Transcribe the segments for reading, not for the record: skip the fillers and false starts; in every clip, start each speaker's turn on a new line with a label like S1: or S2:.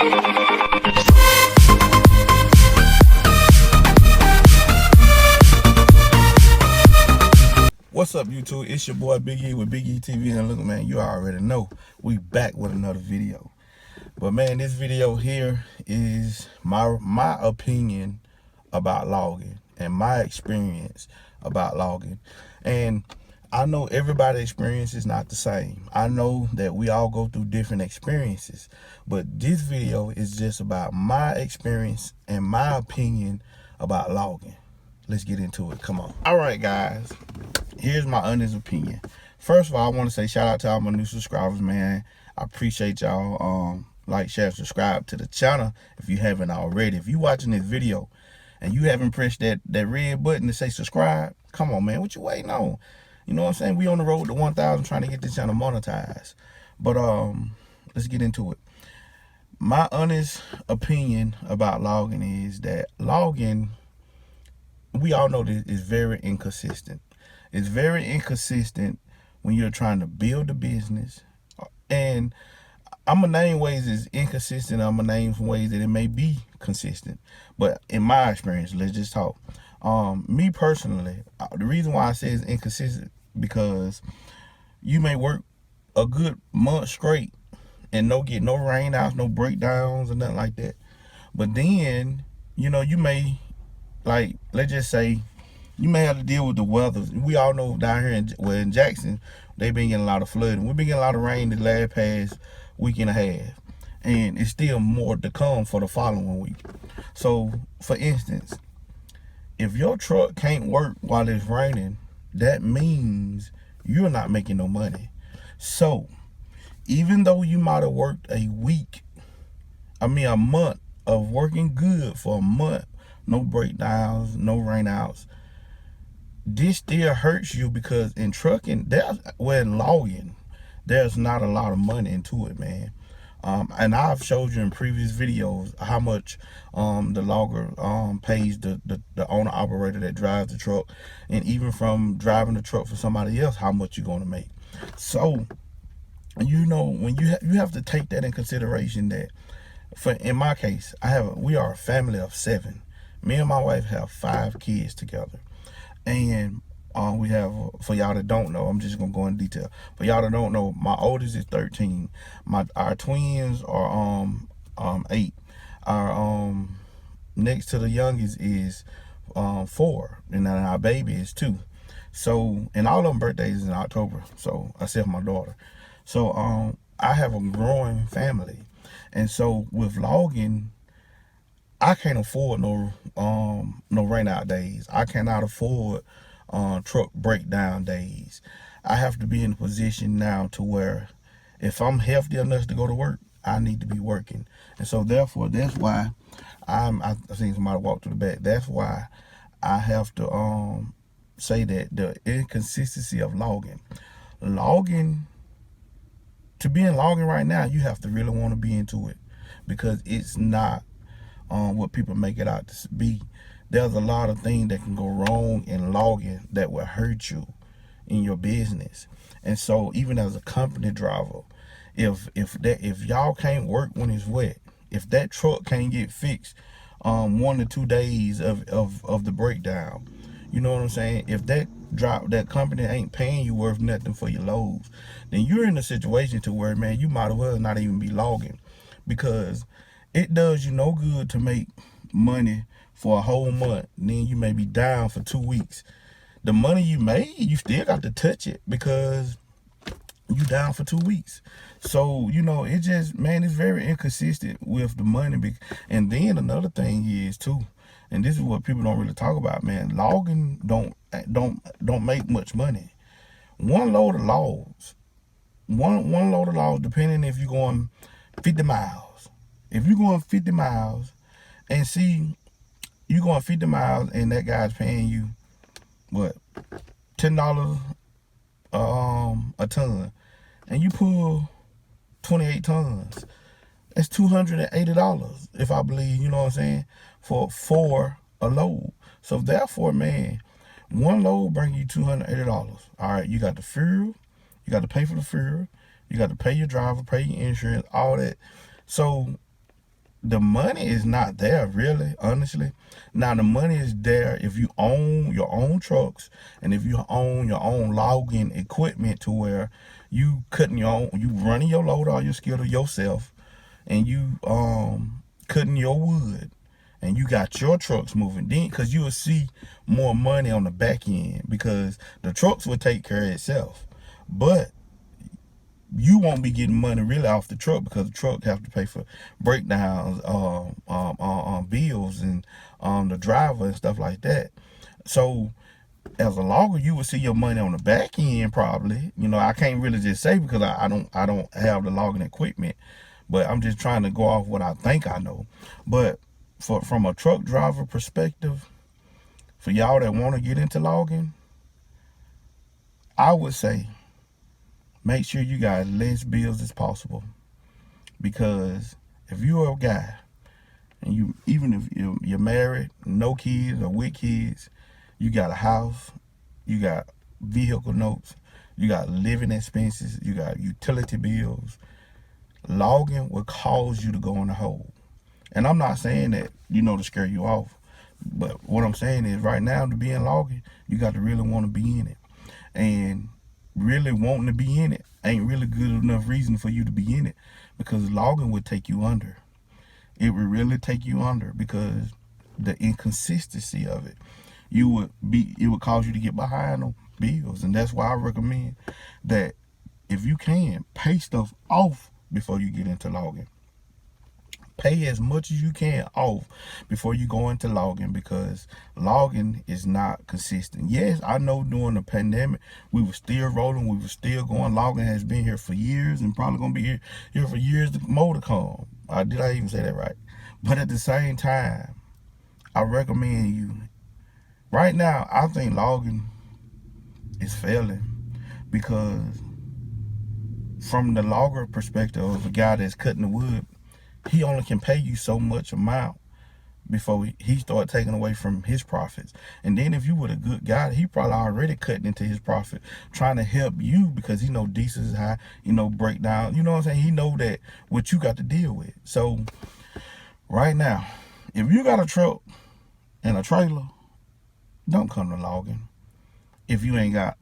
S1: What's up, YouTube? It's your boy Big E with Big E TV, and look, man, you already know we back with another video. But man, this video here is my opinion about logging and my experience about logging. And I know everybody's experience is not the same. I know that we all go through different experiences, but this video is just about my experience and my opinion about logging. Let's get into it. Come on. All right, guys. Here's my honest opinion. First of all, I want to say shout out to all my new subscribers, man. I appreciate y'all. Like, share, subscribe to the channel if you haven't already. If you watching this video and you haven't pressed that red button to say subscribe, come on, man. What you waiting on? You know what I'm saying? We on the road to 1,000 trying to get this channel monetized. But let's get into it. My honest opinion about logging is that logging, we all know that it's very inconsistent. It's very inconsistent when you're trying to build a business. And I'm going to name ways it's inconsistent. I'm going to name some ways that it may be consistent. But in my experience, let's just talk. Me personally, the reason why I say it's inconsistent, because you may work a good month straight and get no rain outs, no breakdowns or nothing like that. But then, you know, you may, like, let's just say, you may have to deal with the weather. We all know down here in Jackson, they've been getting a lot of flooding. We've been getting a lot of rain the last past week and a half. And it's still more to come for the following week. So, for instance, if your truck can't work while it's raining, that means you're not making no money. So, even though you might have worked a month of working good for a month, no breakdowns, no rainouts, this still hurts you, because in trucking, in logging, there's not a lot of money into it, man. And I've showed you in previous videos how much the logger pays the owner operator that drives the truck, and even from driving the truck for somebody else, how much you're going to make. So, you know, when you have to take that in consideration, that in my case, we are a family of 7. Me and my wife have 5 kids together. And we have, for y'all that don't know, I'm just gonna go in detail. For y'all that don't know, my oldest is 13. Our twins are 8. Our next to the youngest is 4, and then our baby is 2. So, and all of them birthdays is in October. So, except my daughter. So, I have a growing family, and so with logging, I can't afford no rain out days. I cannot afford truck breakdown days. I have to be in a position now to where if I'm healthy enough to go to work, I need to be working. And so therefore, that's why I seen somebody walk to the back. That's why I have to say that the inconsistency of logging. To be in logging right now, you have to really want to be into it, because it's not what people make it out to be. There's a lot of things that can go wrong in logging that will hurt you in your business. And so even as a company driver, if y'all can't work when it's wet, if that truck can't get fixed 1 to 2 days of the breakdown, you know what I'm saying? If that company ain't paying you worth nothing for your loads, then you're in a situation to where, man, you might as well not even be logging, because it does you no good to make money for a whole month, and then you may be down for 2 weeks. The money you made, you still got to touch it, because you down for 2 weeks. So, you know, it just, man, it's very inconsistent with the money. And then another thing is too, and this is what people don't really talk about, man. Logging don't make much money. One load of logs, depending if you're going 50 miles. If you're going 50 miles, and see, you're going 50 miles and that guy's paying you, what, $10 a ton, and you pull 28 tons, that's $280, if I believe, you know what I'm saying, for a load. So therefore, man, one load bring you $280. All right, you got the fuel, you got to pay for the fuel, you got to pay your driver, pay your insurance, all that. So the money is not there really, honestly. Now the money is there if you own your own trucks and if you own your own logging equipment to where you running your load or your skidder yourself, and you cutting your wood, and you got your trucks moving, then because you will see more money on the back end, because the trucks will take care of itself. But you won't be getting money really off the truck, because the truck have to pay for breakdowns, bills, and the driver and stuff like that. So as a logger, you will see your money on the back end probably. I can't really just say, because I don't have the logging equipment, but I'm just trying to go off what I think I know. But from a truck driver perspective, for y'all that want to get into logging, I would say make sure you got as less bills as possible. Because if you're a guy, and even if you're married, no kids or with kids, you got a house, you got vehicle notes, you got living expenses, you got utility bills, logging will cause you to go in a hole. And I'm not saying that, to scare you off. But what I'm saying is, right now, to be in logging, you got to really want to be in it. And really wanting to be in it ain't really good enough reason for you to be in it, because logging would take you under. It would really take you under, because the inconsistency of it. It would cause you to get behind on bills. And that's why I recommend that if you can, pay stuff off before you get into logging. Pay as much as you can off before you go into logging, because logging is not consistent. Yes, I know during the pandemic, we were still rolling, we were still going. Logging has been here for years and probably going to be here for years more to come. Did I even say that right? But at the same time, I recommend you, right now, I think logging is failing, because from the logger perspective of a guy that's cutting the wood, he only can pay you so much amount before he start taking away from his profits. And then if you were a good guy, he probably already cutting into his profit, trying to help you, because he know diesel is high, breakdown, you know what I'm saying? He know that what you got to deal with. So right now, if you got a truck and a trailer, don't come to logging if you ain't got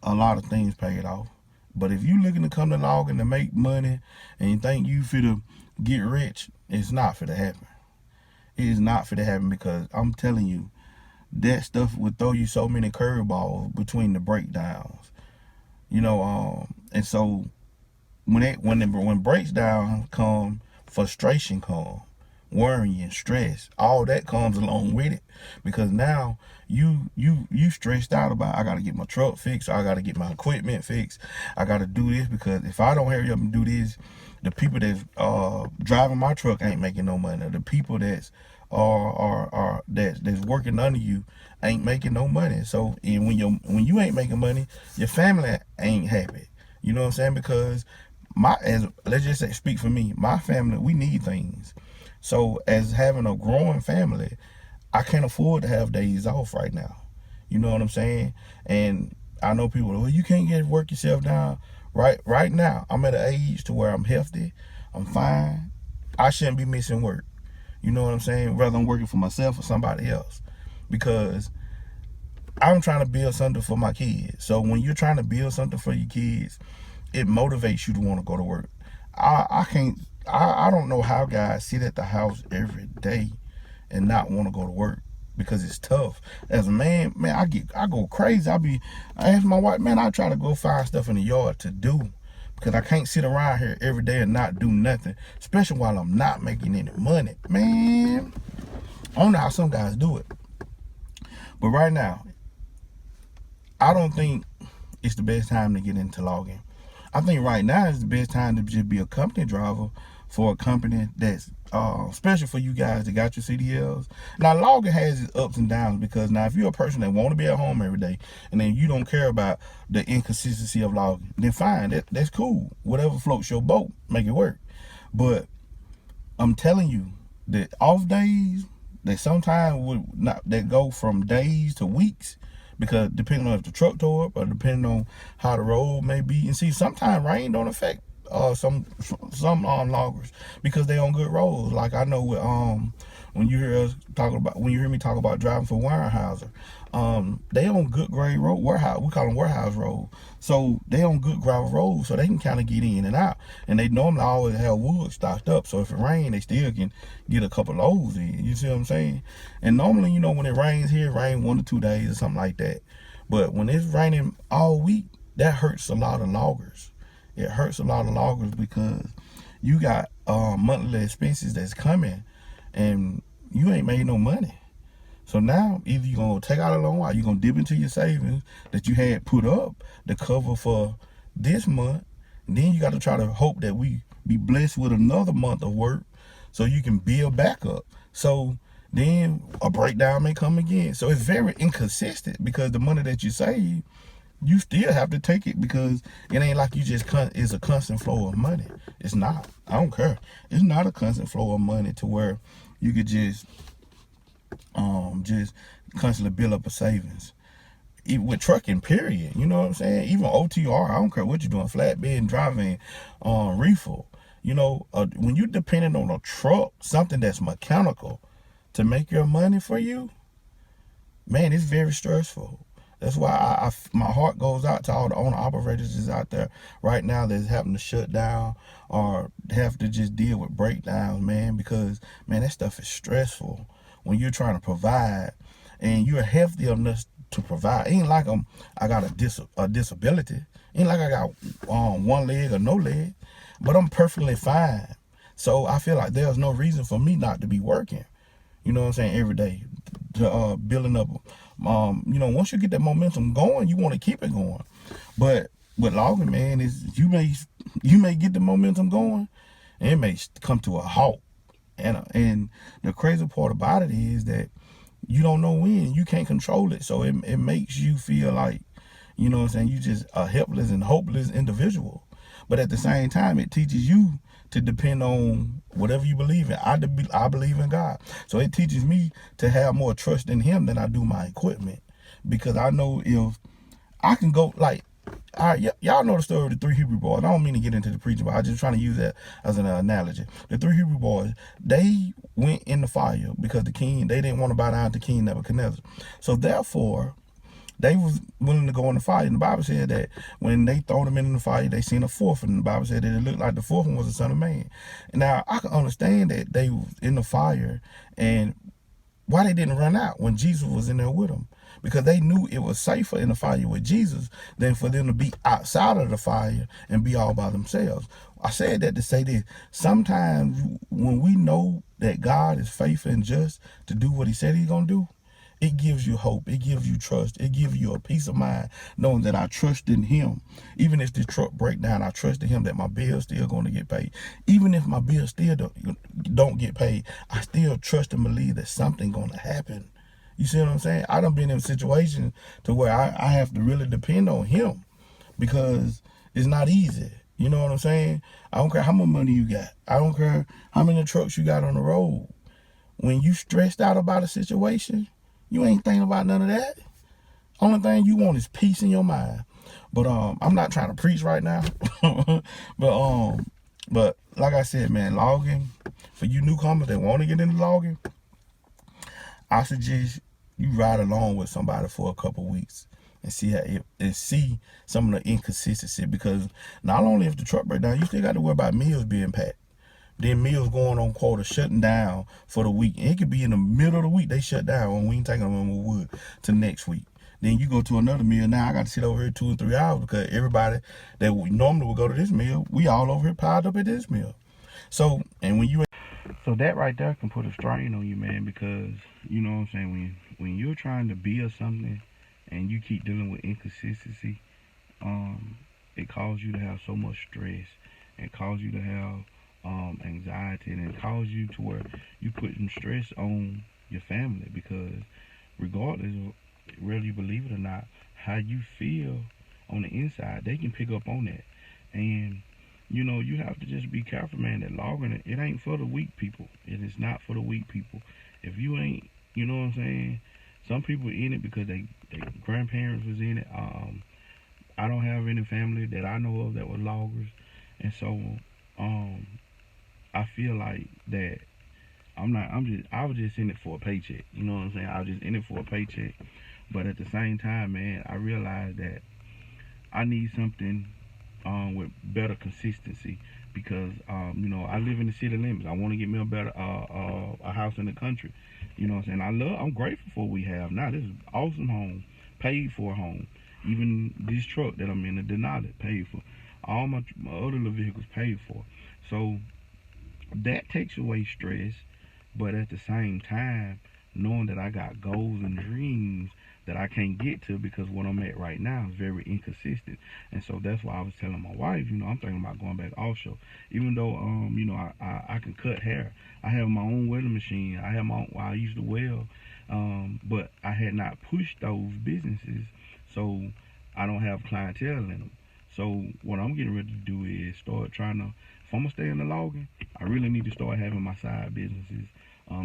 S1: a lot of things paid off. But if you looking to come to logging to make money and you think you fit to get rich, it's not for to happen. It is not for to happen, because I'm telling you, that stuff would throw you so many curveballs between the breakdowns. And so when breaks down come, frustration come, worrying and stress, all that comes along with it, because now you stressed out about, I got to get my truck fixed, I got to get my equipment fixed, I got to do this, because if I don't hurry up and do this, the people that's driving my truck ain't making no money. The people that's working under you ain't making no money. So and when you ain't making money, your family ain't happy. You know what I'm saying? Because let's just say, speak for me, my family, we need things. So as having a growing family, I can't afford to have days off right now. You know what I'm saying? And I know people, well, you can't work yourself down. Right now, I'm at an age to where I'm healthy, I'm fine. I shouldn't be missing work. You know what I'm saying? Rather I'm working for myself or somebody else, because I'm trying to build something for my kids. So when you're trying to build something for your kids, it motivates you to want to go to work. I don't know how guys sit at the house every day and not want to go to work, because it's tough. As a man, I go crazy. I ask my wife, man, I try to go find stuff in the yard to do, because I can't sit around here every day and not do nothing, especially while I'm not making any money. Man, I don't know how some guys do it. But right now, I don't think it's the best time to get into logging. I think right now is the best time to just be a company driver for a company that's special for you guys that got your CDLs. Now, logging has its ups and downs, because now if you're a person that want to be at home every day and then you don't care about the inconsistency of logging, then fine, that's cool. Whatever floats your boat, make it work. But I'm telling you that off days, that sometimes that go from days to weeks, because depending on if the truck tore up or depending on how the road may be. And see, sometimes rain don't affect some loggers because they on good roads. Like I know with when you hear me talk about driving for Weyerhaeuser, they on good grade road warehouse. We call them warehouse road. So they on good gravel roads, so they can kind of get in and out. And they normally always have wood stocked up, so if it rains, they still can get a couple loads in. You see what I'm saying? And normally, when it rains here, it rains 1 to 2 days or something like that. But when it's raining all week, that hurts a lot of loggers. It hurts a lot of loggers because you got monthly expenses that's coming, and you ain't made no money. So now either you're going to take out a loan or you're going to dip into your savings that you had put up to cover for this month. And then you got to try to hope that we be blessed with another month of work so you can build back up. So then a breakdown may come again. So it's very inconsistent because the money that you save, you still have to take it because it ain't like you just it's a constant flow of money. It's not. I don't care. It's not a constant flow of money to where you could just constantly build up a savings. Even with trucking, period. You know what I'm saying? Even OTR, I don't care what you're doing, flatbed, driving, reefer. When you're dependent on a truck, something that's mechanical, to make your money for you, man, it's very stressful. That's why my heart goes out to all the owner operators that's out there right now that's having to shut down or have to just deal with breakdowns, man, because, man, that stuff is stressful when you're trying to provide and you're healthy enough to provide. It ain't like I got a disability. It ain't like I got one leg or no leg, but I'm perfectly fine. So I feel like there's no reason for me not to be working. You know what I'm saying? Every day to building up. Once you get that momentum going, you want to keep it going. But with logging, man, is you may get the momentum going, and it may come to a halt. And the crazy part about it is that you don't know when. You can't control it. So it makes you feel like, you know what I'm saying, you just a helpless and hopeless individual. But at the same time, it teaches you to depend on whatever you believe in. I believe in God. So it teaches me to have more trust in him than I do my equipment. Because I know if I can go, like, all right, y'all know the story of the 3 Hebrew boys. I don't mean to get into the preaching, but I'm just trying to use that as an analogy. The 3 Hebrew boys, they went in the fire because they didn't want to bow down to King Nebuchadnezzar. So therefore, they was willing to go in the fire. And the Bible said that when they thrown them in the fire, they seen a fourth. And the Bible said that it looked like the fourth one was the Son of Man. Now, I can understand that they was in the fire and why they didn't run out when Jesus was in there with them. Because they knew it was safer in the fire with Jesus than for them to be outside of the fire and be all by themselves. I said that to say this. Sometimes when we know that God is faithful and just to do what he said he's going to do, it gives you hope. It gives you trust. It gives you a peace of mind knowing that I trust in him. Even if the truck break down, I trust in him that my bill's still going to get paid. Even if my bill still don't get paid, I still trust and believe that something's going to happen. You see what I'm saying? I done been in a situation to where I have to really depend on him because it's not easy. You know what I'm saying? I don't care how much money you got. I don't care how many trucks you got on the road. When you stressed out about a situation, you ain't thinking about none of that. Only thing you want is peace in your mind. But I'm not trying to preach right now. but like I said, man, logging, for you newcomers that want to get into logging, I suggest you ride along with somebody for a couple weeks and see some of the inconsistency, because not only if the truck break down, you still got to worry about meals being packed. Then meals going on quota, shutting down for the week. It could be in the middle of the week they shut down when we ain't taking them on wood to next week. Then you go to another meal. Now I got to sit over here 2 or 3 hours because everybody that normally would go to this meal, we all over here piled up at this meal. So that right there can put a strain on you, man, because you know what I'm saying, when you're trying to build something and you keep dealing with inconsistency, it causes you to have so much stress. It causes you to have anxiety, and it causes you to where you putting stress on your family, because regardless of whether you believe it or not, how you feel on the inside, they can pick up on that. And you have to just be careful, man, that logging, it ain't for the weak people. It is not for the weak people. If you ain't, you know what I'm saying, some people in it because their grandparents was in it. I don't have any family that I know of that were loggers, And so I feel like that I was just in it for a paycheck. You know what I'm saying? I was just in it for a paycheck. But at the same time, man, I realized that I need something with better consistency because you know, I live in the city limits. I want to get me a better a house in the country. You know what I'm saying? I'm grateful for what we have now. This is an awesome home, paid for home. Even this truck that I'm in, the Denali, paid for. All my other little vehicles paid for. So that takes away stress, but at the same time, knowing that I got goals and dreams that I can't get to because what I'm at right now is very inconsistent. And so that's why I was telling my wife, you know, I'm thinking about going back offshore. Even though you know, I can cut hair. I have my own welding machine. I have my I used to weld. But I had not pushed those businesses, so I don't have clientele in them. So what I'm getting ready to do is start trying to, if I'm gonna stay in the logging, I really need to start having my side businesses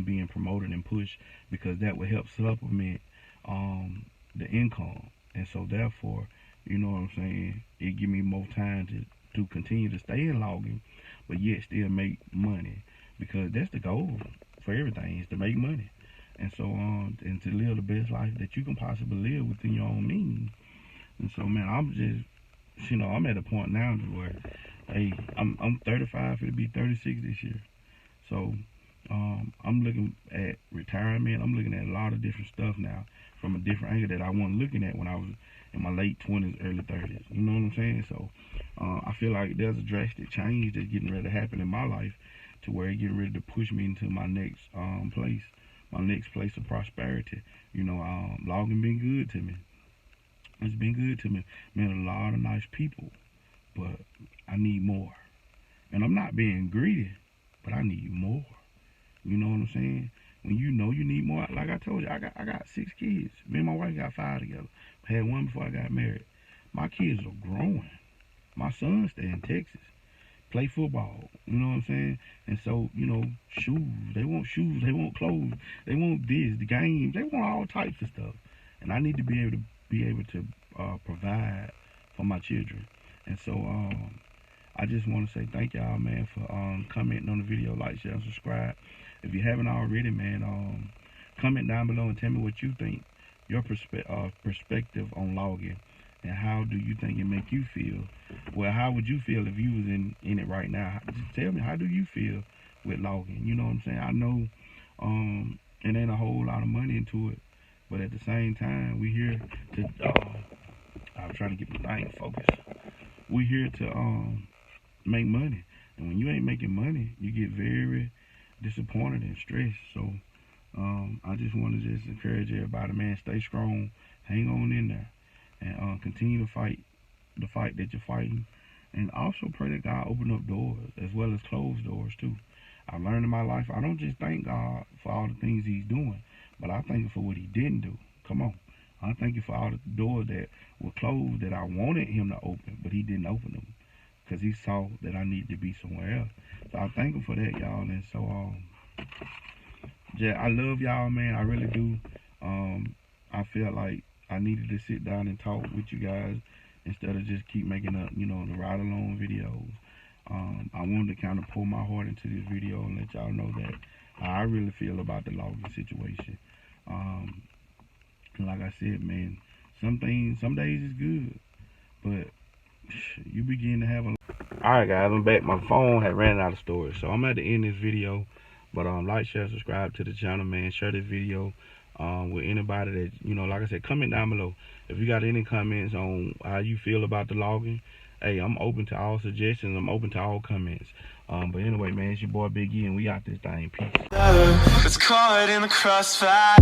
S1: being promoted and pushed, because that would help supplement the income. And so therefore, you know what I'm saying, it give me more time to continue to stay in logging, but yet still make money, because that's the goal for everything, is to make money. And so and to live the best life that you can possibly live within your own means. And so, man, I'm just, you know, I'm at a point now where, hey, I'm 35, it'll be 36 this year. So I'm looking at retirement. I'm looking at a lot of different stuff now from a different angle that I wasn't looking at when I was in my late 20s, early 30s. You know what I'm saying? So I feel like there's a drastic change that's getting ready to happen in my life, to where it's getting ready to push me into my next place, my next place of prosperity. You know, logging been good to me. It's been good to me. Met a lot of nice people, but I need more. And I'm not being greedy, but I need more. You know what I'm saying? When you know you need more, like I told you, I got 6 kids. Me and my wife got 5 together. I had 1 before I got married. My kids are growing. My son stay in Texas, play football. You know what I'm saying? And so, you know, shoes. They want shoes. They want clothes. They want this, the games. They want all types of stuff. And I need to be able to provide for my children. And so I just want to say thank y'all, man, for commenting on the video, like, share, and subscribe. If you haven't already, man, comment down below and tell me what you think, your perspective on logging, and how do you think it make you feel. Well, how would you feel if you was in it right now? Just tell me, how do you feel with logging? You know what I'm saying? I know it ain't a whole lot of money into it, but at the same time, we here to I'm trying to get the thing focused. We here to make money, and when you ain't making money, you get very disappointed and stressed. So I just want to just encourage everybody, man, stay strong, hang on in there, and continue to fight the fight that you're fighting, and also pray that God open up doors as well as close doors too. I learned in my life, I don't just thank God for all the things he's doing, but I thank him for what he didn't do. Come on. I thank you for all the doors that were closed that I wanted him to open, but he didn't open them, because he saw that I needed to be somewhere else. So I thank him for that, y'all. And so yeah, I love y'all, man. I really do. I feel like I needed to sit down and talk with you guys instead of just keep making up, you know, the ride along videos. I wanted to kind of pour my heart into this video and let y'all know that how I really feel about the logging situation. Like I said, man, some days is good, but you begin to have a... Alright guys, I'm back. My phone had ran out of storage, so I'm at the end of this video. But like, share, subscribe to the channel, man. Share this video with anybody that, you know, like I said, comment down below if you got any comments on how you feel about the logging. Hey, I'm open to all suggestions. I'm open to all comments. But anyway, man, it's your boy Big E, and we out this thing. Peace. It's caught in the crossfire.